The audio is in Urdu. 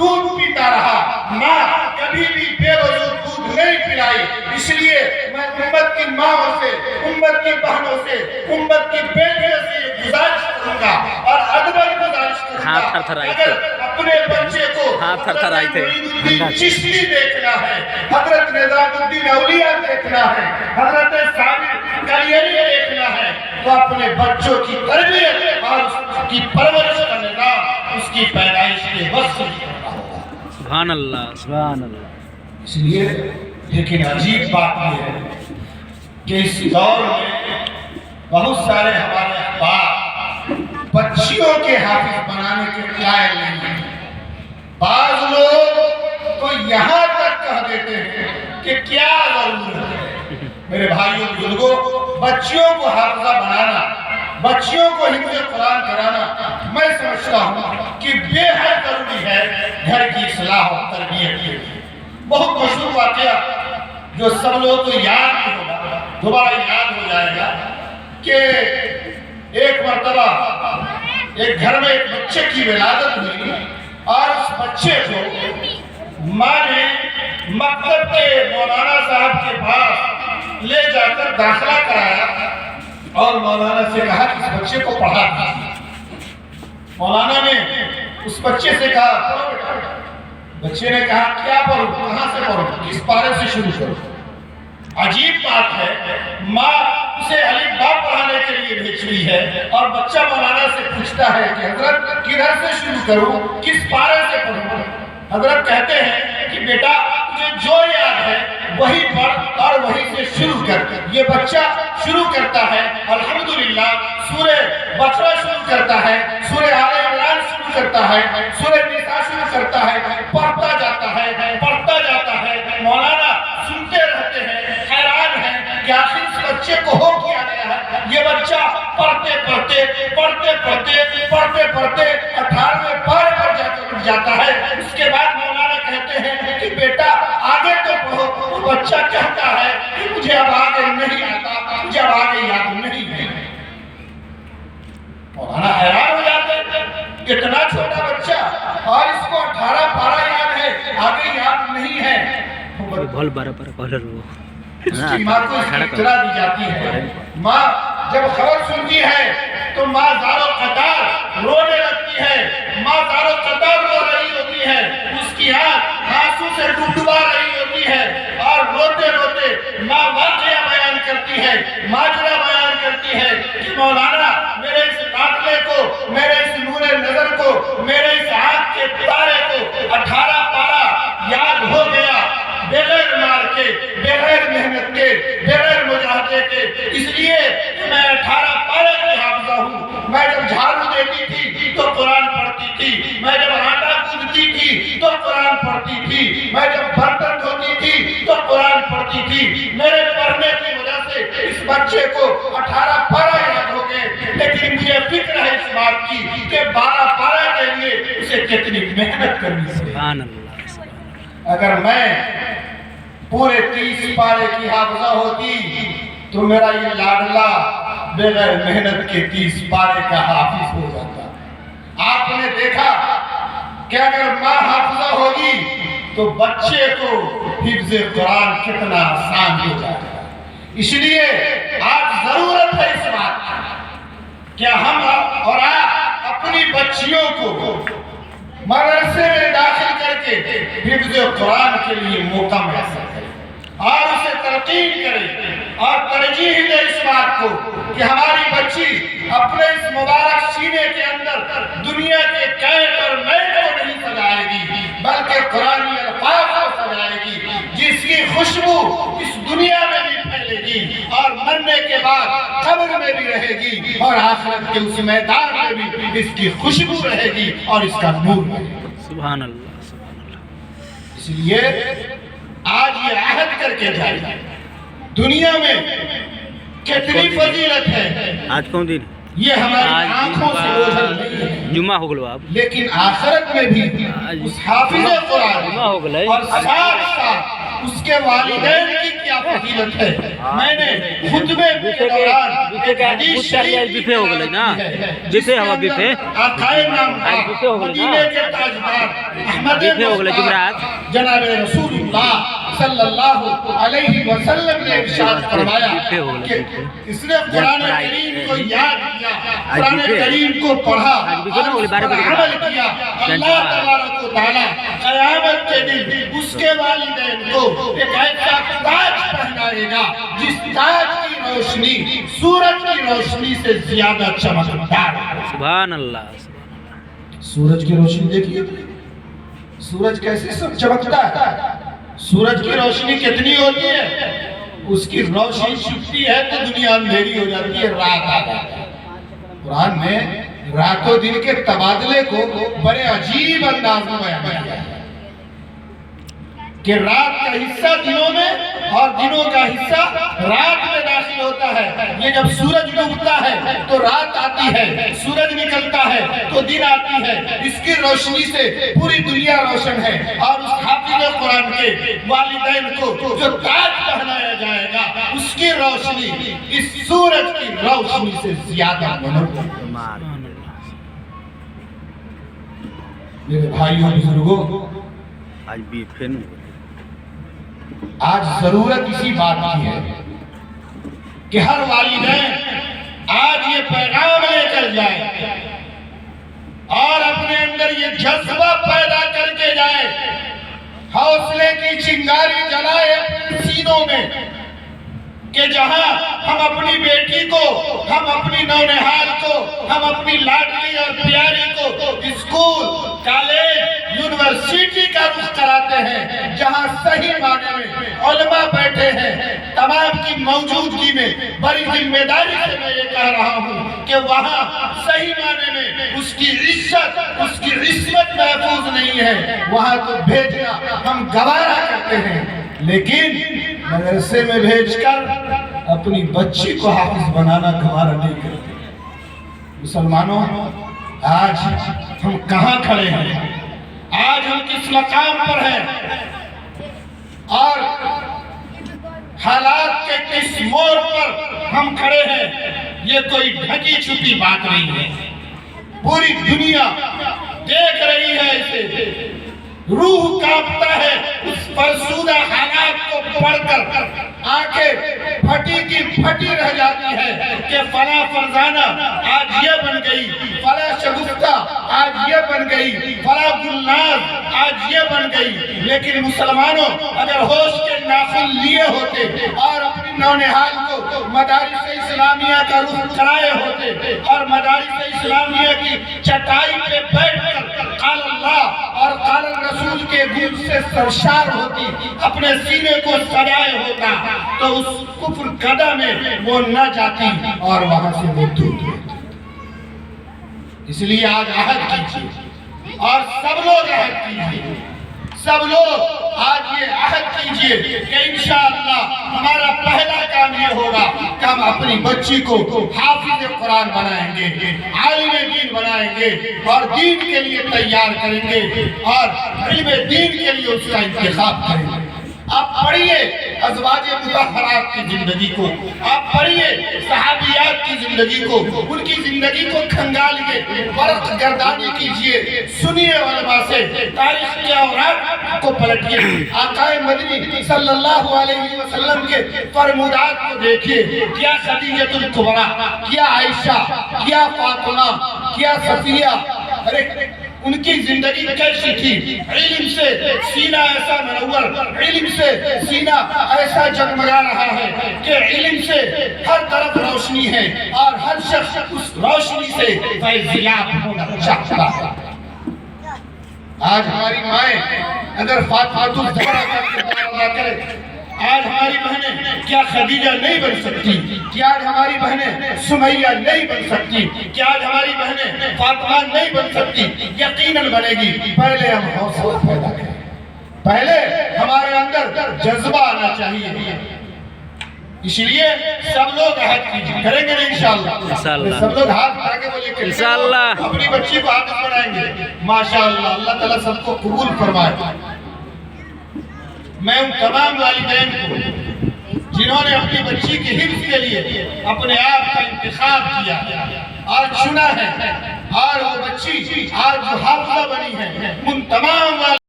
دودھ پیتا رہا، ماں کبھی بھی بے وضو دودھ نہیں پلائی۔ اس لیے میں امت کی ماں سے، امت کی بہنوں سے، امت کی بیٹیوں سے یہ گزارش کروں گا اور ادبن گزارش کروں گا، اگر اپنے بچے کو حضرت چشتی دیکھنا ہے، حضرت نظام الدین اولیاء دیکھنا ہے، حضرت صابر کلیری دیکھنا ہے، تو اپنے بچوں کی تربیت اور اس کی پرورش کا نظام اس کی پیدائش کے وقت سے کرنا ہوگا۔ سبحان اللہ، سبحان اللہ۔ اس لیے لیکن عجیب بات یہ ہے کہ اس دور میں بہت سارے ہمارے احباب بچیوں کے حافظ بنانے کے قائل نہیں ہیں۔ بعض لوگ تو یہاں تک کہہ دیتے ہیں کہ کیا ضرورت ہے میرے بھائیوں بزرگوں، بچیوں کو حافظہ بنانا، بچیوں کو حفظ قرآن کرانا میں سمجھتا ہوں کہ بے حد ضروری ہے گھر کی اصلاح و تربیت کے لیے۔ بہت مشہور واقعہ جو سب لوگوں کو یاد نہیں ہوگا، دوبارہ یاد ہو جائے گا کہ ایک مرتبہ ایک گھر میں ایک بچے کی ولادت ہوئی اور اس بچے کو ماں نے مکتب کے مولانا صاحب کے پاس لے جا کر داخلہ کرایا اور مولانا سے کہا کہ اس بچے کو پڑھا دیجیے۔ مولانا نے اس بچے سے کہا پڑھو بیٹا۔ بچے نے کہا کیا پڑھوں، کہاں سے پڑھوں، کس پارے سے شروع کروں؟ عجیب بات ہے، ماں اسے الف با پڑھانے کے لیے بھیج رہی ہے اور بچہ مولانا سے پوچھتا ہے کہ حضرت کدھر سے شروع کروں، کس پارے سے پڑھوں؟ حضرت کہتے ہیں کہ بیٹا تجھے جو یاد ہے وہی پڑھ اور وہی سے شروع کر۔ یہ بچہ شروع کرتا ہے الحمدللہ سورہ بقرہ شروع کرتا ہے، سورہ آل عمران شروع کرتا ہے، سورہ نساء شروع کرتا ہے، پڑھتا جاتا ہے، پڑھتا جاتا ہے۔ مولانا سنتے رہتے ہیں، حیران ہیں کہ آخر اس بچے کو ہو کیا گیا ہے۔ یہ بچہ پڑھتے پڑھتے 18ویں پارے پر جاتا ہے۔ اس کے بعد مولانا کہتے ہیں کہ بیٹا آگے تو پڑھو۔ وہ بچہ کہتا ہے کہ مجھے اب آگے نہیں آتا، مجھے اب آگے یاد نہیں ہے۔ مولانا حیران ہو جاتے ہیں، اتنا چھوٹا بچہ اور اس کو 18 پارہ یاد ہے، آگے یاد نہیں ہے۔ اس کی ماں کو اس کی اطلاع دی جاتی ہے۔ ماں جب خبر سنتی ہے تو ماں زار و قطار رونے لگتی ہے، ماں زار و قطار رو رہی ہوتی ہے، اس کی آنکھ آنسو سے ڈبڈبا رہی ہوتی ہے اور روتے روتے ماں واقعہ بیان کرتی ہے، ماجرا بیان کرتی ہے کہ مولانا میرے اس قاتلے کو، میرے اس نور نظر کو، میرے اس آنکھ کے تارے کو 18 پارہ یاد ہو گیا، بغیر مار کے، بغیر محنت کے، بغیر مجاہدے کے، اس لیے میں 18 پارے کی حافظہ ہوں۔ میں جب جھاڑو دیتی تھی تو قرآن پڑھتی تھی، میں جب آٹا گوندتی تھی تو قرآن پڑھتی تھی، میں جب برتن دھوتی تھی تو قرآن پڑھتی تھی۔ میرے پڑھنے کی وجہ سے اس بچے کو 18 پارہ یاد ہو گئے، لیکن مجھے فکر ہے اس بات کی کہ 12 پارہ کے لیے اسے کتنی محنت کرنی پڑے۔ اگر میں پورے 30 پارے کی حافظہ ہوتی تو میرا یہ لاڈلا بغیر محنت کے 30 پارے کا حافظ ہو جاتا۔ آپ نے دیکھا کہ اگر ماں حافظہ ہوگی تو بچے کو حفظ قرآن کتنا آسان ہو جائے گا۔ اس لیے آج ضرورت ہے اس بات کی کہ ہم اور آپ اپنی بچیوں کو مدرسے میں داخل کر کے حفظ قرآن کے لیے موقع میسر کریں اور اسے تلقین کریں اور ترجیح دیں اس بات کو کہ ہماری بچی اپنے اس مبارک سینے کے اندر دنیا کے کیٹ اور میٹ کو نہیں سجائے گی بلکہ قرآنی الفاظ کو سجائے گی، جس کی خوشبو اس دنیا میں بھی پھیلے گی اور مرنے کے بعد قبر میں بھی رہے گی اور آخرت کے اس میدان میں بھی اس کی خوشبو رہے گی اور اس کا نور رہے گی۔ سبحان اللہ، سبحان اللہ۔ اس لیے آج یہ عہد کر کے جائے دنیا میں کتنی فضیلت ہے۔ آج کون دن؟ یہ ہماری آنکھوں سے اوجھل نہیں ہے، جمعہ ہو گلو آپ لیکن آخرت میں بھی اس حافظ قرآن اور ساتھ ساتھ اس کے والدین کی کیا فضیلت ہے۔ میں نے خطبے کے دوران ایک حدیث شریف بفے ہو گلے نا، بفے ہوا بفے آقائے نامدار مدینے کے تاجدار احمد مصطفیٰ جناب رسول اللہ صلی اللہ علیہ وسلم نے ارشاد فرمایا کہ اس نے قرآن کریم کو یاد کیا، قرآن کریم کو پڑھا اور اس پر عمل کیا، اللہ تبارک و تعالی قیامت کے دن اس کے والدین کو ایک ایسا تاج پہنائے گا جس تاج کی روشنی سورج کی روشنی سے زیادہ چمکدار ہے۔ سبحان اللہ۔ سورج کی روشنی دیکھیے، سورج کیسے سب چمکتا ہے۔ سورج کی روشنی کتنی ہوتی ہے؟ اس کی روشنی چھپتی ہے تو دنیا اندھیری ہو جاتی ہے، رات آ جاتی ہے۔ قرآن میں رات و دن کے تبادلے کو بڑے عجیب انداز میں بیان کیا ہے کہ رات کا حصہ دنوں میں اور دنوں کا حصہ رات میں داخل ہوتا ہے۔ یہ جب سورج ڈوبتا ہے تو رات آتی ہے، سورج نکلتا ہے تو دن آتی ہے۔ اس کی روشنی سے پوری دنیا روشن ہے، اور اس حافظ قرآن کے والدین کو جو تاج پہنایا جائے گا اس کی روشنی اس سورج کی روشنی سے زیادہ منور ہے۔ میرے بھائیوں بزرگوں، آج بھی پھر آج ضرورت اسی بات کی ہے کہ ہر والدین آج یہ پیغام لے کر جائے اور اپنے اندر یہ جذبہ پیدا کر کے جائے، حوصلے کی چنگاری جلائے اپنے سینوں میں کہ جہاں ہم اپنی بیٹی کو، ہم اپنی نونہال کو، ہم اپنی لاڈلی اور پیاری کو اسکول، کالج، یونیورسٹی کا رخ کراتے ہیں، جہاں صحیح معنی میں علماء بیٹھے ہیں، تمام کی موجودگی میں بڑی ذمہ داری سے میں یہ کہہ رہا ہوں کہ وہاں صحیح معنی میں اس کی عزت، اس کی عصمت محفوظ نہیں ہے، وہاں تو بھیجنا ہم گوارا کرتے ہیں، لیکن مدرسے میں بھیج کر اپنی بچی کو حافظ بنانا گوارا نہیں کرتے۔ مسلمانوں، آج ہم کہاں کھڑے ہیں؟ آج ہم کس مقام پر ہیں اور حالات کے کس موڑ پر ہم کھڑے ہیں؟ یہ کوئی ڈھکی چھپی بات نہیں ہے، پوری دنیا دیکھ رہی ہے اسے، روح کانپتا ہے اس فرسودہ حالات کو پڑھ کر، آنکھیں پھٹی کی پھٹی رہ جاتی ہے کہ فلاں فرزانہ آج یہ بن گئی، فلاں شگفتہ آج یہ بن گئی، فلاں گلناز آج یہ بن گئی۔ لیکن مسلمانوں، اگر ہوش کے ناخن لیے ہوتے اور اپنی نونہال کو مدارس اسلامیہ کا رخ کرائے ہوتے اور مدارس اسلامیہ کی چٹائی پہ بیٹھ کر قال اللہ اور قال الرسول کے گن سے سرشار ہوتی، اپنے سینے کو سجائے ہوتا، تو اس کفر قدہ میں وہ نہ جاتی اور وہاں سے وہ دور ہوتی۔ اس لیے آج عہد کیجئے اور سب لوگ عہد کیجئے، سب لوگ آج یہ عہد کیجئے کہ انشاءاللہ ہمارا پہلا کام یہ ہوگا کہ ہم اپنی بچی کو حافظ قرآن بنائیں گے، عالم دین بنائیں گے اور دین کے لیے تیار کریں گے اور علم دین کے لیے اس کا انتخاب کریں گے۔ آپ پڑھئے ازواج مطہرات کی زندگی کو، آپ پڑھئے صحابیات کی زندگی کو، ان کی زندگی کو کھنگالیے، ورق گردانی کیجئے، سنیے علماء سے، تاریخ کے اوراق کو پلٹیے، آقا مدنی صلی اللہ علیہ وسلم کے فرمودات کو دیکھیے، کیا خدیجہ الکبریٰ، کیا عائشہ، کیا فاطمہ، کیا صفیہ، ان کی زندگی کیسی تھی؟ علم سے سینہ ایسا منور، علم سے سینہ ایسا جگمگا رہا ہے کہ علم سے ہر طرف روشنی ہے اور ہر شخص اس روشنی سے فیضیاب ہونا چاہتا ہے۔ آج ہماری مائیں اگر فاطمۃ الزہرا کا کردار ادا کرے، آج ہماری بہنیں کیا خدیجہ نہیں بن سکتی؟ کیا آج ہماری بہنیں سمیہ نہیں بن سکتی؟ کیا آج ہماری بہنیں فاطمہ نہیں بن سکتی؟ یقیناً بنے گی۔ پہلے ہم حوصلہ پیدا کریں، پہلے ہمارے اندر جذبہ آنا چاہیے۔ اس لیے سب لوگ عہد کیجیے، کریں گے انشاءاللہ انشاءاللہ۔ سب لوگ ہاتھ اٹھا کے بولے کہ انشاءاللہ۔ اپنی بچی کو حافظ بنائیں گے ماشاءاللہ۔ اللہ تعالیٰ سب کو قبول فرمائے۔ میں ان تمام والدین کو جنہوں نے اپنی بچی کے حفظ کے لیے اپنے آپ کا انتخاب کیا اور چنا ہے اور وہ بچی آج جو حافظہ بنی ہے، ان تمام